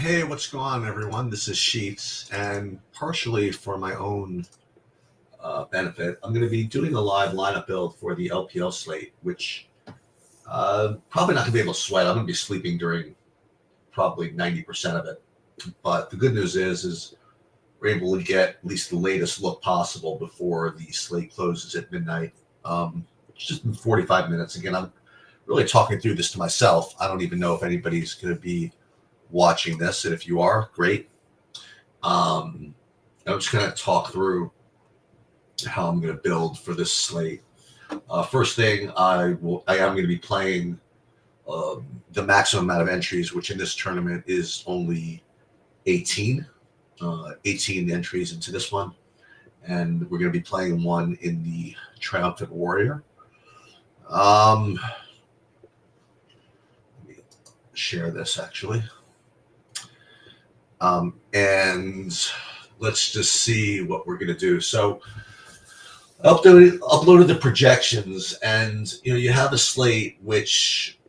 Hey, what's going on, everyone? This is Sheets, and partially for my own benefit, I'm going to be doing a live lineup build for the LPL slate, which probably not going to be able to sweat. I'm going to be sleeping during probably 90% of it. But the good news is we're able to get at least the latest look possible before the slate closes at midnight. Just in 45 minutes. Again, I'm really talking through this to myself. I don't even know if anybody's going to be watching this, and if you are, great. I'm just going to talk through how I'm going to build for this slate. First thing, I am going to be playing the maximum amount of entries, which in this tournament is only 18. 18 entries into this one, and we're going to be playing one in the Triumphant Warrior. Let me share this actually. And let's just see what we're going to do. So uploaded the projections, and you have a slate which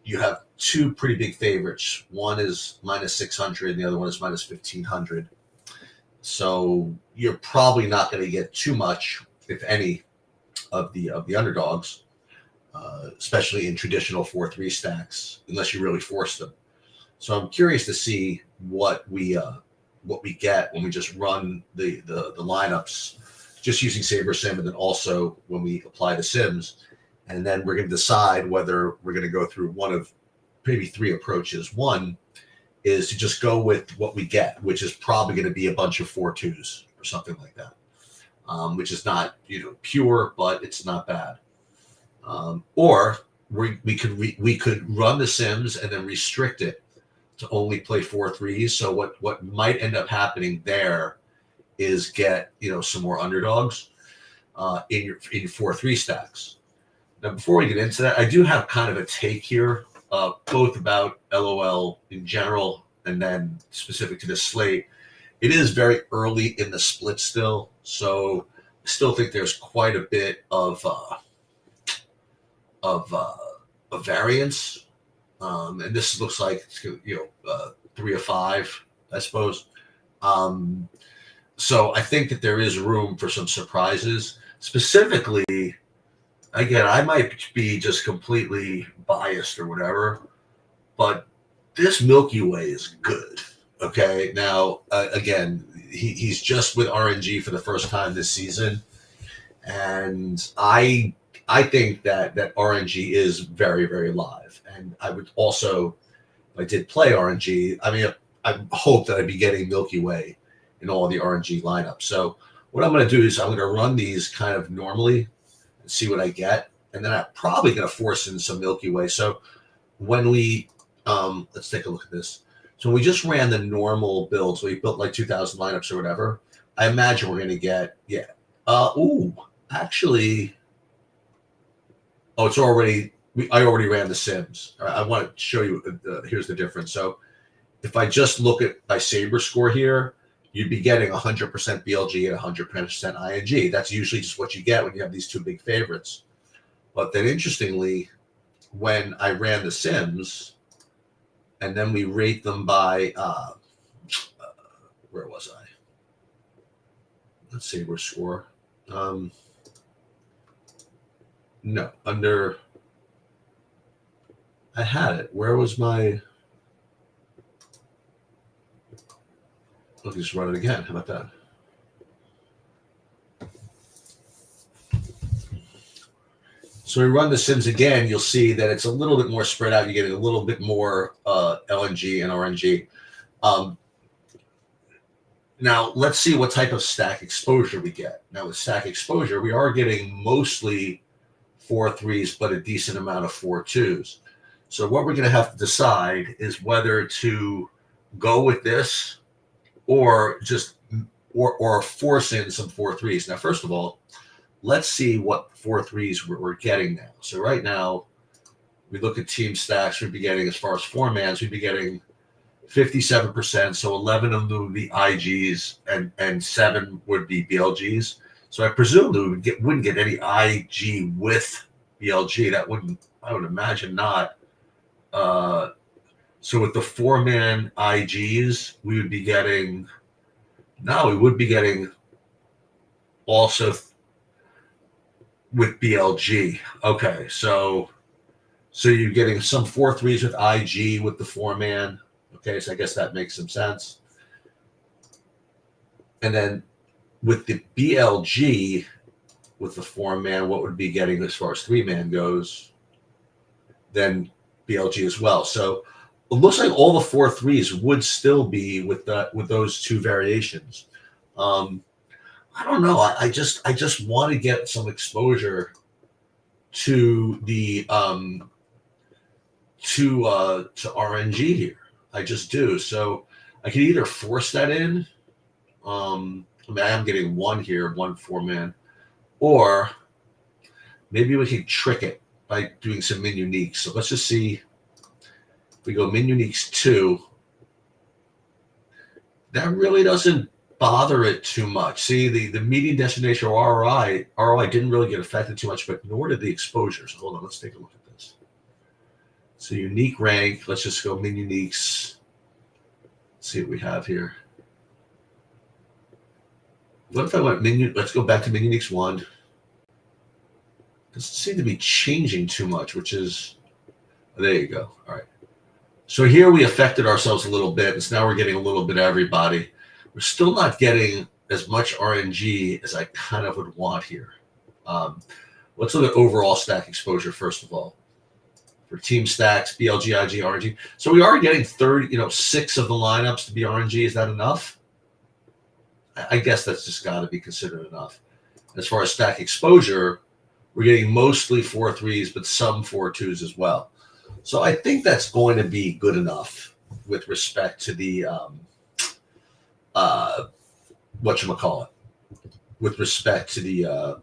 you have two pretty big favorites. One is minus 600 and the other one is minus 1500. So you're probably not going to get too much, if any, of the underdogs, especially in traditional 4-3 stacks, unless you really force them. So I'm curious to see what we get when we just run the lineups, just using Saber Sim, and then also when we apply the Sims, and then we're going to decide whether we're going to go through one of maybe three approaches. One is to just go with what we get, which is probably going to be a bunch of 4-2s or something like that, which is not pure, but it's not bad. Or we could run the Sims and then restrict it to only play 4-3s. So what might end up happening there is get some more underdogs in your 4-3 stacks. Now, before we get into that, I do have kind of a take here, both about LOL in general and then specific to this slate. It is very early in the split still, so I still think there's quite a bit of variance. And this looks like 3 of 5, I suppose. So I think that there is room for some surprises. Specifically, again, I might be just completely biased or whatever, but this Milky Way is good. Okay, now again, he's just with RNG for the first time this season, and I think that RNG is very, very live. And I would also, if I did play RNG, I hope that I'd be getting Milky Way in all the RNG lineups. So what I'm going to do is I'm going to run these kind of normally and see what I get. And then I'm probably going to force in some Milky Way. So when we, let's take a look at this. So when we just ran the normal builds, we built like 2,000 lineups or whatever, I imagine we're going to get, actually, it's already, I already ran the Sims. I want to show you, here's the difference. So if I just look at my Saber score here, you'd be getting 100% BLG and 100% ING. That's usually just what you get when you have these two big favorites. But then interestingly, when I ran the Sims, and then we rate them by, where was I? Let's Saber score. No, under, I had it. Where was my, let me just run it again. How about that? So we run the Sims again, you'll see that it's a little bit more spread out. You're getting a little bit more LNG and RNG. Now, let's see what type of stack exposure we get. Now, with stack exposure, we are getting mostly 4-3s, but a decent amount of 4-2s. So what we're going to have to decide is whether to go with this or just or force in some 4-3s. Now, first of all, let's see what 4-3s we're getting now. So right now, we look at team stacks. We'd be getting, as far as 4-mans, we'd be getting 57%. So 11 of them would be IGs and 7 would be BLGs. So I presume that we wouldn't get any IG with BLG. That wouldn't, I would imagine not. So with the 4-man IGs, we would be getting, now we would be getting also with BLG. Okay, so you're getting some 4-3s with IG with the 4-man. Okay, so I guess that makes some sense. And then with the BLG, with the 4-man, what would be getting as far as 3-man goes, then BLG as well. So it looks like all the 4-3s would still be with those two variations. I don't know. I just want to get some exposure to the to RNG here. I just do. So I can either force that in. I mean, I am getting one here, one 4-man, or maybe we can trick it by doing some min uniques. So let's just see. If we go min uniques 2, that really doesn't bother it too much. See, the median destination or ROI didn't really get affected too much, but nor did the exposure. So hold on, let's take a look at this. So unique rank, let's just go min uniques. Let's see what we have here. What if I went let's go back to min uniques 1. Doesn't seem to be changing too much, which is, there you go. All right. So here we affected ourselves a little bit. So now we're getting a little bit of everybody. We're still not getting as much RNG as I kind of would want here. Let's look at overall stack exposure first of all. For team stacks, BLG, IG, RNG. So we are getting 6 of the lineups to be RNG. Is that enough? I guess that's just got to be considered enough. As far as stack exposure, we're getting mostly 4-3s, but some 4-2s as well. So I think that's going to be good enough with respect to the whatchamacallit, with respect to the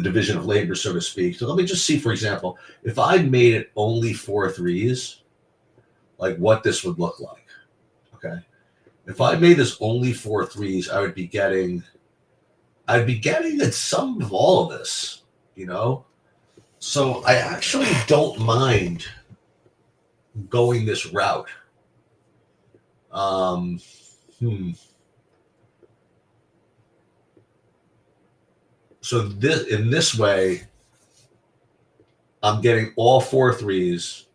division of labor, so to speak. So let me just see, for example, if I made it only 4-3s, like what this would look like. Okay. If I made this only 4-3s, I'd be getting some of all of this, So I actually don't mind going this route. So in this way, I'm getting all 4-3s,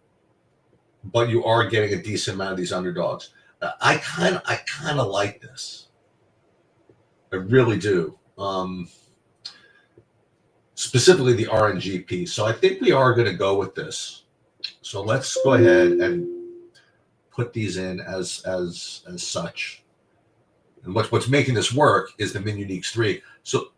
but you are getting a decent amount of these underdogs. I kind of like this. I really do. Specifically the RNG piece. So I think we are going to go with this. So let's go ahead and put these in as such. And what's making this work is the min uniques 3. So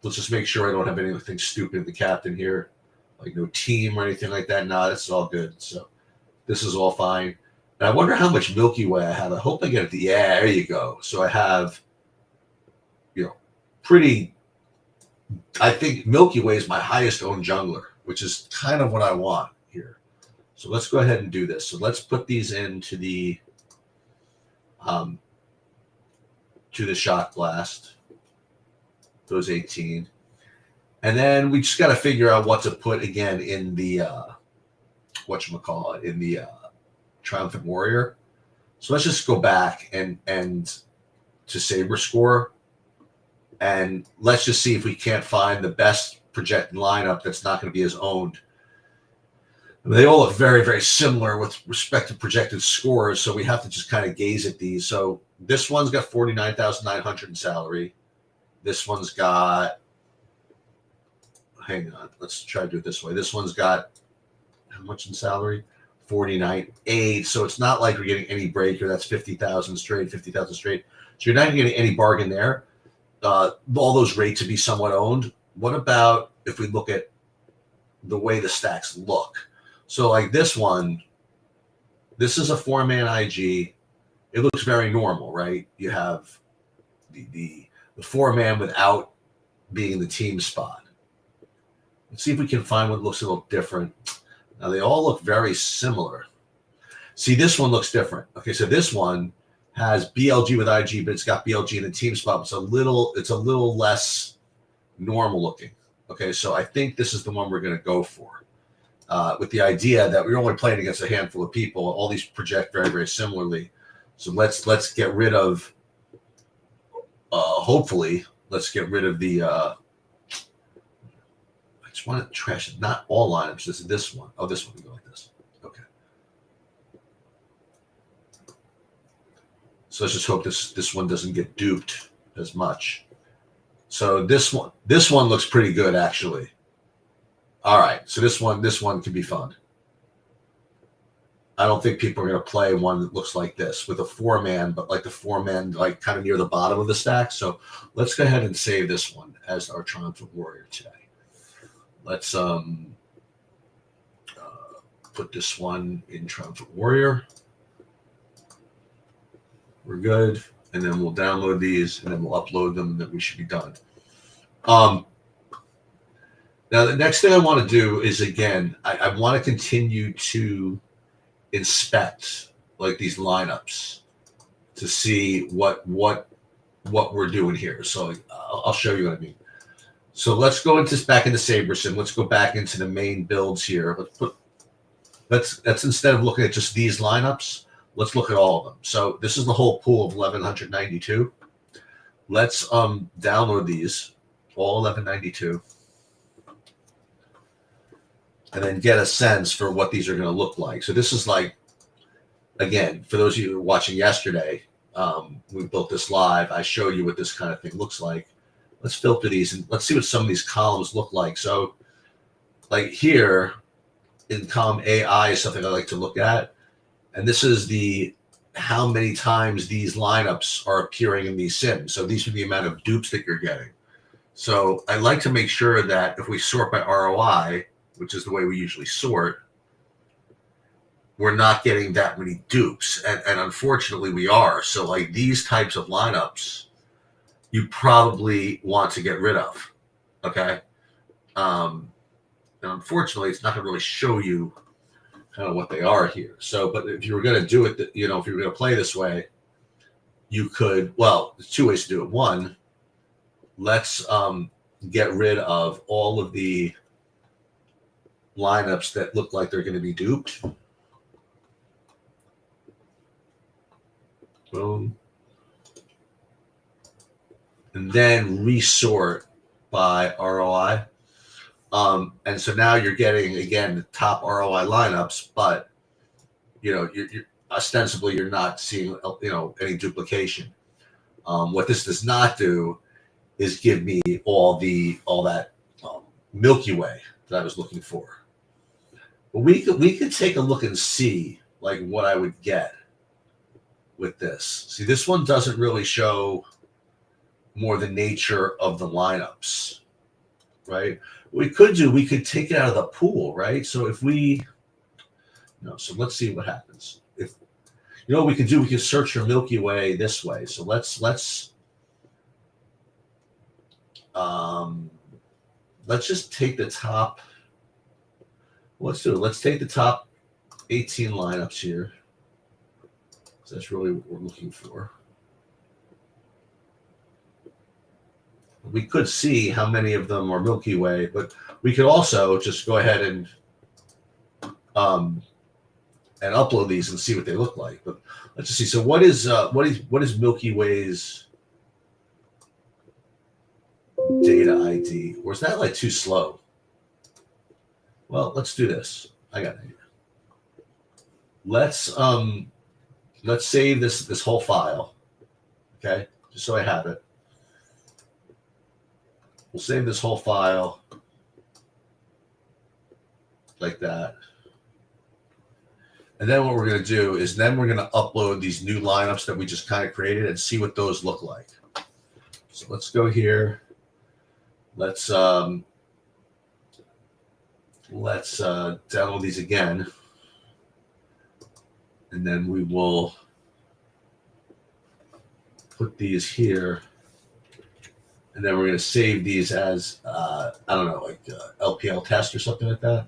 let's just make sure I don't have anything stupid in the captain here, like no team or anything like that. No, that's all good. So this is all fine. And I wonder how much Milky Way I have. I hope I get it. Yeah, there you go. So I have, I think Milky Way is my highest owned jungler, which is kind of what I want here. So let's go ahead and do this. So let's put these into the Shock Blast, those 18. And then we just got to figure out what to put again in the, in the Triumphant Warrior. So let's just go back and to Saber Score. And let's just see if we can't find the best projected lineup that's not going to be as owned. I mean, they all look very, very similar with respect to projected scores, so we have to just kind of gaze at these. So this one's got 49,900 in salary. This one's got, hang on, let's try to do it this way. This one's got how much in salary? 49,800. So it's not like we're getting any breaker. That's 50,000 straight, 50,000 straight. So you're not getting any bargain there. All those rates would be somewhat owned. What about if we look at the way the stacks look? So like this one, this is a 4-man IG. It looks very normal, right? You have the 4-man without being in the team spot. Let's see if we can find one that looks a little different. Now they all look very similar. See, this one looks different. Okay, so this one has BLG with IG, but it's got BLG in the team spot. It's a little less normal looking. Okay, so I think this is the one we're going to go for. with the idea that we're only playing against a handful of people. All these project very, very similarly. So let's get rid of, hopefully, let's get rid of the, I just want to trash it. Not all lineups, just this one. Oh, this one we go like this. Okay. So let's just hope this one doesn't get duped as much. So this one looks pretty good, actually. All right, so this one could be fun. I don't think people are going to play one that looks like this with a 4-man, but like the 4-man like kind of near the bottom of the stack. So let's go ahead and save this one as our Triumphant Warrior today. Let's put this one in Triumphant Warrior. We're good, and then we'll download these, and then we'll upload them, and then we should be done. Now, the next thing I want to do is, again, I want to continue to inspect like these lineups to see what we're doing here. So I'll show you what I mean. So let's go back into Saberson. Let's go back into the main builds here. Let's instead of looking at just these lineups, let's look at all of them. So this is the whole pool of 1192. Let's download these, all 1192. And then get a sense for what these are going to look like. So this is like, again, for those of you watching yesterday, we built this live. I showed you what this kind of thing looks like. Let's filter these and let's see what some of these columns look like. So like here in column AI is something I like to look at. And this is how many times these lineups are appearing in these sims. So these are the amount of dupes that you're getting. So I like to make sure that if we sort by ROI, which is the way we usually sort, we're not getting that many dupes. And unfortunately we are. So like these types of lineups, you probably want to get rid of. Okay. And unfortunately, it's not going to really show you kind of what they are here. So, but if you were going to do it, if you were going to play this way, you could, well, there's two ways to do it. One, let's get rid of all of the lineups that look like they're going to be duped. Boom. And then resort by ROI. And so now you're getting, again, the top ROI lineups, but you're ostensibly you're not seeing any duplication. What this does not do is give me all that Milky Way that I was looking for. But we could take a look and see like what I would get with this. See, this one doesn't really show more the nature of the lineups, right? What we could take it out of the pool, right? So if so let's see what happens. If what we can do, we can search for Milky Way this way. So let's just take the top. Let's do it. Let's take the top 18 lineups here. So that's really what we're looking for. We could see how many of them are Milky Way, but we could also just go ahead and upload these and see what they look like. But let's just see. So what is Milky Way's data ID? Or is that like too slow? Well, let's do this. I got an idea. Let's save this whole file. Okay, just so I have it. We'll save this whole file like that. And then what we're going to do is then we're going to upload these new lineups that we just kind of created and see what those look like. So let's go here. Let's download these again. And then we will put these here. And then we're going to save these as, I don't know, like LPL test or something like that.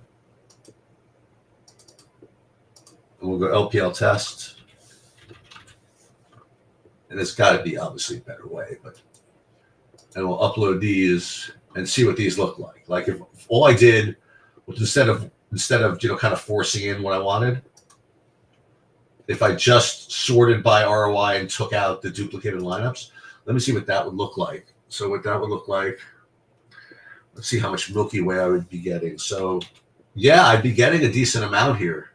And we'll go LPL test. And it's got to be obviously a better way, and we'll upload these and see what these look like. Like if all I did was instead of instead of kind of forcing in what I wanted, if I just sorted by ROI and took out the duplicated lineups, let me see what that would look like. So what that would look like, let's see how much Milky Way I would be getting. So yeah, I'd be getting a decent amount here.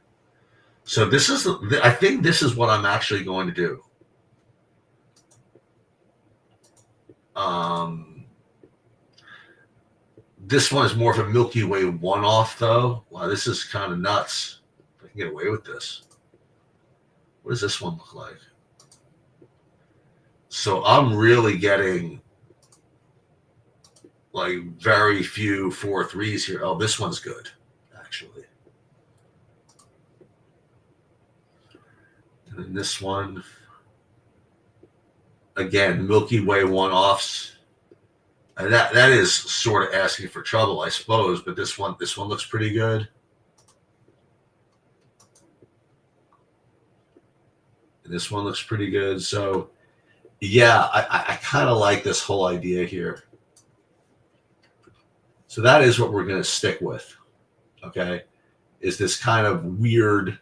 So this is, I think this is what I'm actually going to do. This one is more of a Milky Way one-off, though. Wow, this is kind of nuts. If I can get away with this. What does this one look like? So I'm really getting like very few 4-3s here. Oh, this one's good, actually. And then this one, again, Milky Way one-offs. And that is sort of asking for trouble, I suppose. But this one looks pretty good. And this one looks pretty good. So, yeah, I kind of like this whole idea here. So that is what we're going to stick with. Okay, is this kind of weird,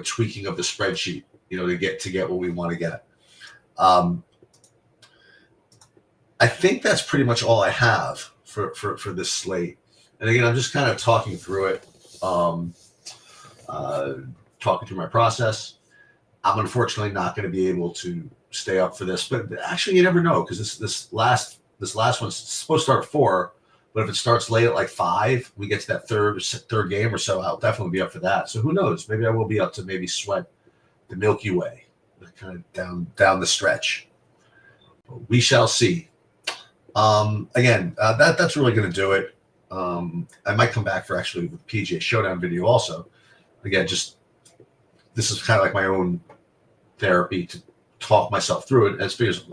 tweaking of the spreadsheet, to get what we want to get. I think that's pretty much all I have for this slate. And again, I'm just kind of talking through it, talking through my process. I'm unfortunately not going to be able to stay up for this, but actually, you never know, because this last one's supposed to start at 4, but if it starts late at like 5, we get to that third game or so, I'll definitely be up for that. So who knows? Maybe I will be up to maybe sweat the Milky Way, kind of down the stretch. We shall see. Again, that's really going to do it. I might come back for actually the PGA Showdown video also. Again, just this is kind of like my own therapy to talk myself through it as far as